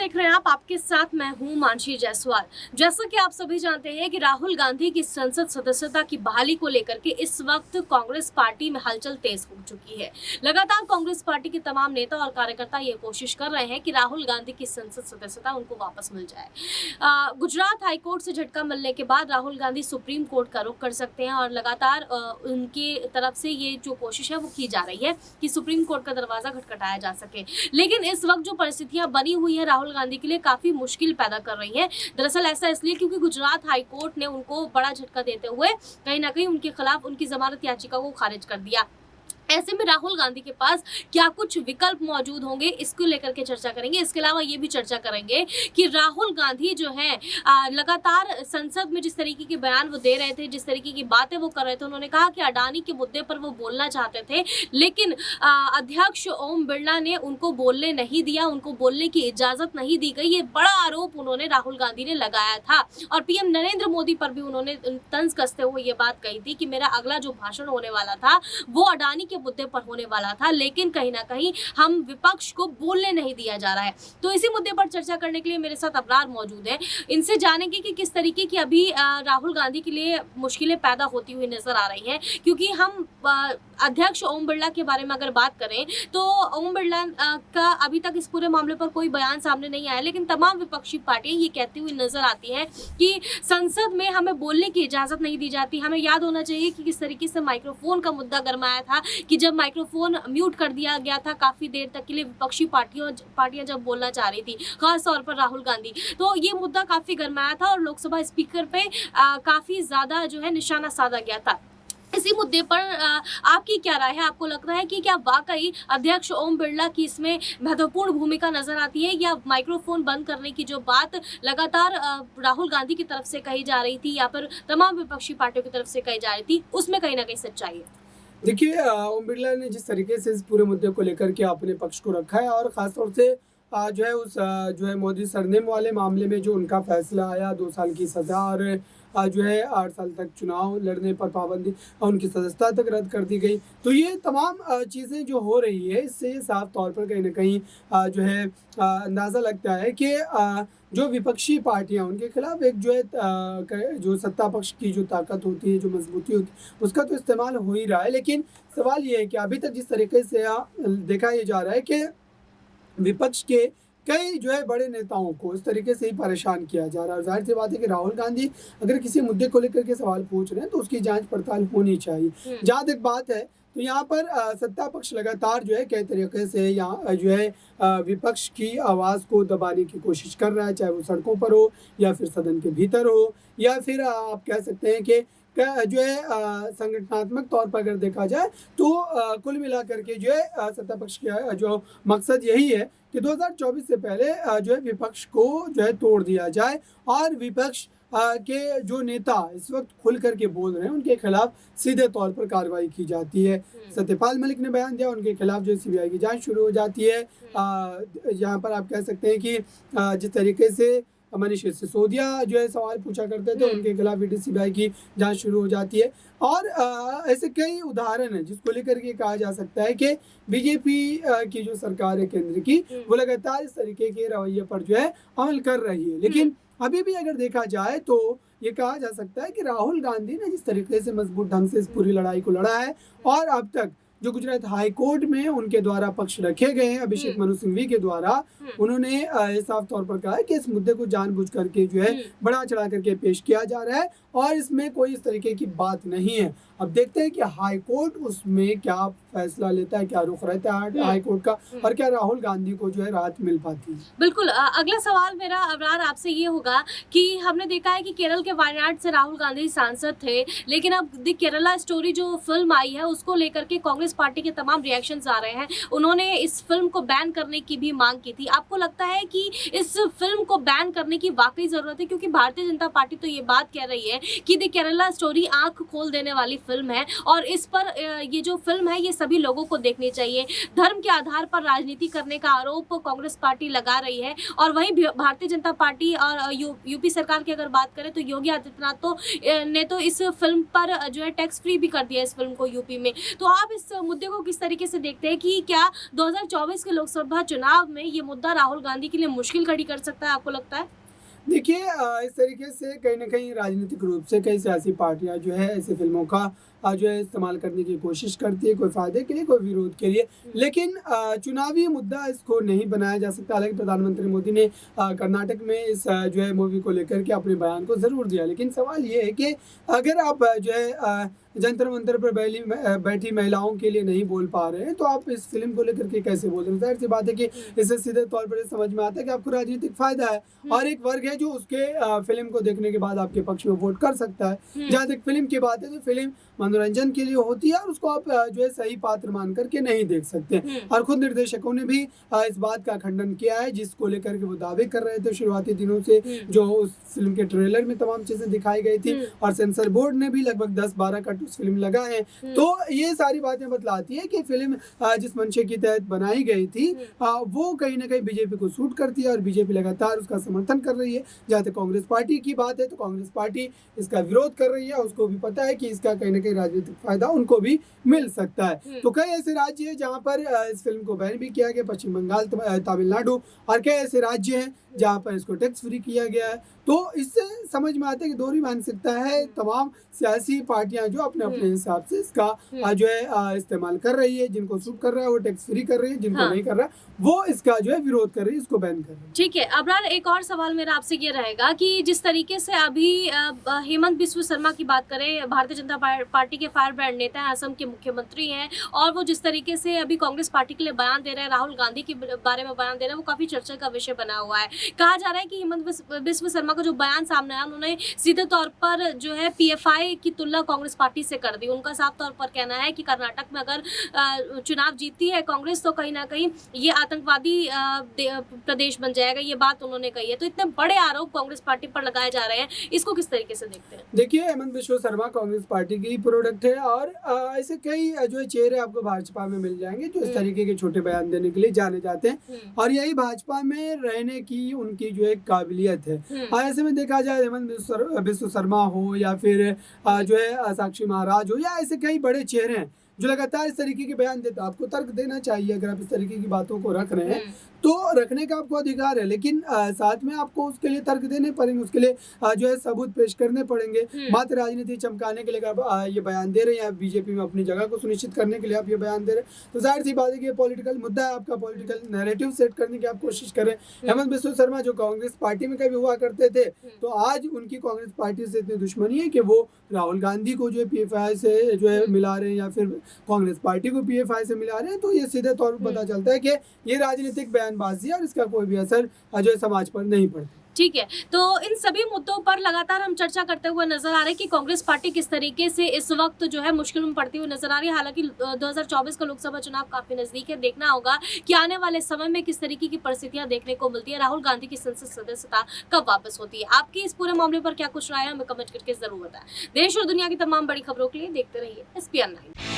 देख रहे हैं आप, आपके साथ मैं हूं मानसी जायसवाल। जैसा कि आप सभी जानते हैं कि राहुल गांधी की संसद सदस्यता की बहाली को लेकर के इस वक्त कांग्रेस पार्टी में हलचल तेज हो चुकी है। लगातार कांग्रेस पार्टी के तमाम नेता और कार्यकर्ता ये कोशिश कर रहे हैं कि राहुल गांधी की संसद सदस्यता उनको वापस मिल जाए। गुजरात हाईकोर्ट से झटका मिलने के बाद राहुल गांधी सुप्रीम कोर्ट का रुख कर सकते हैं और लगातार उनकी तरफ से ये जो कोशिश है वो की जा रही है कि सुप्रीम कोर्ट का दरवाजा खटखटाया जा सके। लेकिन इस वक्त जो परिस्थितियां बनी हुई है राहुल गांधी के लिए काफी मुश्किल पैदा कर रही है। दरअसल ऐसा इसलिए क्योंकि गुजरात हाईकोर्ट ने उनको बड़ा झटका देते हुए कहीं ना कहीं उनके खिलाफ उनकी जमानत याचिका को खारिज कर दिया। ऐसे में राहुल गांधी के पास क्या कुछ विकल्प मौजूद होंगे, इसको लेकर के चर्चा करेंगे। इसके अलावा ये भी चर्चा करेंगे कि राहुल गांधी जो है लगातार संसद में जिस तरीके के बयान वो दे रहे थे, जिस तरीके की बातें वो कर रहे थे, उन्होंने कहा कि अडानी के मुद्दे पर वो बोलना चाहते थे, लेकिन अध्यक्ष ओम बिरला ने उनको बोलने नहीं दिया, उनको बोलने की इजाजत नहीं दी गई। ये बड़ा आरोप उन्होंने राहुल गांधी ने लगाया था और पीएम नरेंद्र मोदी पर भी उन्होंने तंज कसते हुए ये बात कही थी कि मेरा अगला जो भाषण होने वाला था वो अडानी के मुद्दे पर होने वाला था, लेकिन कहीं ना कहीं हम विपक्ष को बोलने नहीं दिया जा रहा है। तो इसी मुद्दे पर चर्चा करने के लिए मेरे साथ अबरार मौजूद है। इनसे जानेंगे कि किस तरीके की अभी राहुल गांधी के लिए मुश्किलें पैदा होती हुई नजर आ रही हैं, क्योंकि हम अध्यक्ष ओम बिरला के बारे में अगर बात करें तो ओम बिरला का अभी तक इस पूरे मामले पर कोई बयान सामने नहीं आया, लेकिन तमाम विपक्षी पार्टियां ये कहती हुई नजर आती हैं कि संसद में हमें बोलने की इजाजत नहीं दी जाती। हमें याद होना चाहिए कि किस तरीके से माइक्रोफोन का मुद्दा गरमाया था कि जब माइक्रोफोन म्यूट कर दिया गया था काफी देर तक के लिए विपक्षी पार्टियां जब बोलना चाह रही थी, खास तौर पर राहुल गांधी, तो ये मुद्दा काफी गरमाया था और लोकसभा स्पीकर पे काफी ज्यादा जो है निशाना साधा गया था। इसी मुद्दे पर आपकी क्या राय है? आपको लगता है कि क्या वाकई अध्यक्ष ओम बिरला की इसमें महत्वपूर्ण भूमिका नजर आती है, या माइक्रोफोन बंद करने की जो बात लगातार राहुल गांधी की तरफ से कही जा रही थी या फिर तमाम विपक्षी पार्टियों की तरफ से कही जा रही थी, उसमें कहीं ना कहीं सच्चाई है? देखिए, ओम बिरला ने जिस तरीके से इस पूरे मुद्दे को लेकर के अपने पक्ष को रखा है और ख़ासतौर से जो है जो है मोदी सरनेम वाले मामले में जो उनका फैसला आया 2 साल की सज़ा और जो है 8 साल तक चुनाव लड़ने पर पाबंदी और उनकी सदस्यता तक रद्द कर दी गई। तो ये तमाम चीज़ें जो हो रही है, इससे ये साफ तौर पर कहीं ना कहीं जो है अंदाज़ा लगता है कि जो विपक्षी पार्टियां उनके खिलाफ एक जो है जो सत्ता पक्ष की जो ताकत होती है, जो मजबूती होती है, उसका तो इस्तेमाल हो ही रहा है। लेकिन सवाल ये है कि अभी तक जिस तरीके से देखा ये जा रहा है कि विपक्ष के कई जो है बड़े नेताओं को इस तरीके से ही परेशान किया जा रहा है। जाहिर सी बात है कि राहुल गांधी अगर किसी मुद्दे को लेकर के सवाल पूछ रहे हैं तो उसकी जांच पड़ताल होनी चाहिए। जहाँ तक बात है तो यहाँ पर सत्ता पक्ष लगातार जो है कई तरीके से यहाँ जो है विपक्ष की आवाज़ को दबाने की कोशिश कर रहा है, चाहे वो सड़कों पर हो या फिर सदन के भीतर हो या फिर आप कह सकते हैं कि जो है संगठनात्मक तौर पर अगर देखा जाए तो कुल मिलाकर के जो है सत्ता पक्ष का जो मकसद यही है कि 2024 से पहले जो है विपक्ष को जो है तोड़ दिया जाए और विपक्ष के जो नेता इस वक्त खुल करके बोल रहे हैं उनके खिलाफ सीधे तौर पर कार्रवाई की जाती है। सत्यपाल मलिक ने बयान दिया, उनके खिलाफ जो सीबीआई की जांच शुरू हो जाती है। यहाँ पर आप कह सकते हैं कि जिस तरीके से मनीष सिसोदिया जो है सवाल पूछा करते थे, उनके खिलाफ भी सीबीआई की जांच शुरू हो जाती है। और ऐसे कई उदाहरण हैं जिसको लेकर के कहा जा सकता है कि बीजेपी की जो सरकार है केंद्र की, वो लगातार इस तरीके के रवैये पर जो है अमल कर रही है। लेकिन अभी भी अगर देखा जाए तो ये कहा जा सकता है कि राहुल गांधी ने जिस तरीके से मजबूत ढंग से इस पूरी लड़ाई को लड़ा है और अब तक जो गुजरात हाई कोर्ट में उनके द्वारा पक्ष रखे गए हैं अभिषेक मनु सिंघवी के द्वारा, उन्होंने साफ तौर पर कहा है कि इस मुद्दे को जानबूझ करके जो है बढ़ा चढ़ा करके पेश किया जा रहा है और इसमें कोई इस तरीके की बात नहीं है। अब देखते हैं कि हाई कोर्ट उसमें क्या फैसला लेता है, क्या रुख रहता है हाई कोर्ट का और क्या राहुल गांधी को जो है राहत मिल पाती है। बिल्कुल। अगला सवाल मेरा अबरार आपसे ये होगा कि हमने देखा है कि केरल के वायनाड से राहुल गांधी सांसद थे, लेकिन अब द केरला स्टोरी जो फिल्म आई है उसको लेकर के कांग्रेस पार्टी के तमाम रिएक्शंस आ रहे हैं। उन्होंने इस फिल्म को बैन करने की भी मांग की थी। आपको लगता है कि इस फिल्म को बैन करने की वाकई जरूरत है? क्योंकि भारतीय जनता पार्टी तो ये बात कह रही है कि द केरला स्टोरी आंख खोल देने वाली फिल्म है और इस पर ये जो फिल्म है ये सभी लोगों को देखनी चाहिए। धर्म के आधार पर राजनीति करने का आरोप कांग्रेस पार्टी लगा रही है और वहीं भारतीय जनता पार्टी और यूपी सरकार की अगर बात करें तो योगी आदित्यनाथ ने तो इस फिल्म पर जो है टैक्स फ्री भी कर दिया इस फिल्म को यूपी में। तो आप इस मुद्दे को किस तरीके से देखते हैं कि क्या 2024 के लोकसभा चुनाव में ये मुद्दा राहुल गांधी के लिए मुश्किल खड़ी कर सकता है, आपको लगता है? देखिए, इस तरीके से कहीं न कहीं राजनीतिक रूप से कई सियासी पार्टियाँ जो है ऐसी फ़िल्मों का जो है इस्तेमाल करने की कोशिश करती है, कोई फ़ायदे के लिए, कोई विरोध के लिए। लेकिन चुनावी मुद्दा इसको नहीं बनाया जा सकता। हालाँकि प्रधानमंत्री मोदी ने कर्नाटक में इस जो है मूवी को लेकर के अपने बयान को ज़रूर दिया। लेकिन सवाल ये है कि अगर आप जो है जंतर मंतर पर बैठी महिलाओं के लिए नहीं बोल पा रहे हैं, तो आप इस फ़िल्म को लेकर के कैसे बोल रहे हैं? ज़ाहिर-सी बात है कि इससे सीधे तौर पर ये समझ में आता है कि आपको राजनीतिक फ़ायदा है और एक वर्ग है जो उसके फ़िल्म को देखने के बाद आपके पक्ष में वोट कर सकता है। जहाँ तक फ़िल्म की बात है, तो फ़िल्म मनोरंजन के लिए होती है और उसको आप जो है सही पात्र मान करके नहीं देख सकते। और खुद निर्देशकों ने भी इस बात का खंडन किया है, जिसको लेकर के वो दावे कर रहे थे शुरुआती दिनों से, जो उस फ़िल्म के ट्रेलर में तमाम चीज़ें दिखाई गई थी और सेंसर बोर्ड ने भी लगभग 10-12 कट उस फ़िल्म लगाए हैं। तो ये सारी बातें बतलाती है कि फ़िल्म जिस मंशे के तहत बनाई गई थी वो कहीं न कहीं बीजेपी को सूट करती है और बीजेपी लगातार उसका समर्थन कर रही है। जहाँ तक कांग्रेस पार्टी की बात है, तो कांग्रेस पार्टी इसका विरोध कर रही है। उसको भी पता है कि इसका कहीं न कहीं राजनीतिक फ़ायदा उनको भी मिल सकता है। तो कई ऐसे राज्य हैं जहाँ पर इस फ़िल्म को बैन भी किया गया, पश्चिम बंगाल, तमिलनाडु और कई ऐसे राज्य हैं जहाँ पर इसको टैक्स फ्री किया गया है। तो इससे समझ में आता है कि दोहरी मानसिकता है। तमाम सियासी पार्टियां जो अपने-अपने हिसाब से इसका जो है इस्तेमाल कर रही है। जिनको सूट कर रहा है वो टैक्स फ्री कर रही है, जिनको नहीं कर रहा वो इसका जो है विरोध कर रही है, इसको बैन कर रही है। ठीक है, अबरार, एक और सवाल मेरा आपसे ये रहेगा कि जिस तरीके से अभी हेमंत बिस्व शर्मा की बात करें, भारतीय जनता पार्टी के फायर ब्रांड नेता हैं, असम के मुख्यमंत्री हैं और वो जिस तरीके से अभी कांग्रेस पार्टी के लिए बयान दे रहे हैं, राहुल गांधी के बारे में बयान दे रहे हैं, वो काफी चर्चा का विषय बना हुआ है। कहा जा रहा है कि हेमंत बिस्व शर्मा का जो बयान सामने आया, उन्होंने सीधे तौर पर जो है पीएफआई की तुलना कांग्रेस पार्टी से कर दी। उनका साफ तौर पर कहना है कि कर्नाटक में अगर चुनाव जीतती है कांग्रेस तो कहीं ना कहीं ये आतंकवादी प्रदेश बन जाएगा, ये बात उन्होंने कही है। तो इतने बड़े आरोप कांग्रेस पार्टी पर लगाए जा रहे हैं, इसको किस तरीके से देखते हैं? देखिए, हेमंत बिस्व शर्मा कांग्रेस पार्टी की प्रोडक्ट है और ऐसे कई जो है चेहरे आपको भाजपा में मिल जाएंगे जो इस तरीके के छोटे बयान देने के लिए जाने जाते हैं और यही भाजपा में रहने की उनकी जो एक काबिलियत है। ऐसे में देखा जाए हेमंत बिस्व शर्मा हो या फिर जो है साक्षी महाराज हो या ऐसे कई बड़े चेहरे हैं जो लगातार इस तरीके के बयान देते हैं। आपको तर्क देना चाहिए अगर आप इस तरीके की बातों को रख रहे हैं तो रखने का आपको अधिकार है, लेकिन साथ में आपको उसके लिए तर्क देने पड़ेंगे, उसके लिए जो है सबूत पेश करने पड़ेंगे। मात्र राजनीति चमकाने के लिए आप ये बयान दे रहे हैं, बीजेपी में अपनी जगह को सुनिश्चित करने के लिए आप ये बयान दे रहे हैं, तो जाहिर सी बात है कि ये पॉलिटिकल मुद्दा है, आपका पॉलिटिकल नैरेटिव सेट करने की आप कोशिश करें। हेमंत बिस्व शर्मा जो कांग्रेस पार्टी में कभी हुआ करते थे, तो आज उनकी कांग्रेस पार्टी से इतनी दुश्मनी है कि वो राहुल गांधी को जो है पीएफआई से जो है मिला रहे हैं या फिर कांग्रेस पार्टी को पीएफआई से मिला रहे हैं। तो ये सीधे तौर पर पता चलता है कि ये राजनीतिक बयानबाजी है और इसका कोई भी असर जो है समाज पर नहीं पड़ता। ठीक है, तो इन सभी मुद्दों पर लगातार हम चर्चा करते हुए नजर आ रहे हैं कि कांग्रेस पार्टी किस तरीके से इस वक्त जो है मुश्किल में पड़ती हुई नजर आ रही है। हालांकि 2024 का लोकसभा चुनाव काफी नजदीक है, देखना होगा कि आने वाले समय में किस तरीके की परिस्थितियां देखने को मिलती है, राहुल गांधी की संसद सदस्यता कब वापस होती है। आपकी इस पूरे मामले पर क्या कुछ राय है, हमें कमेंट करके जरूर बताएं। देश और दुनिया की तमाम बड़ी खबरों के लिए देखते रहिए SPN9।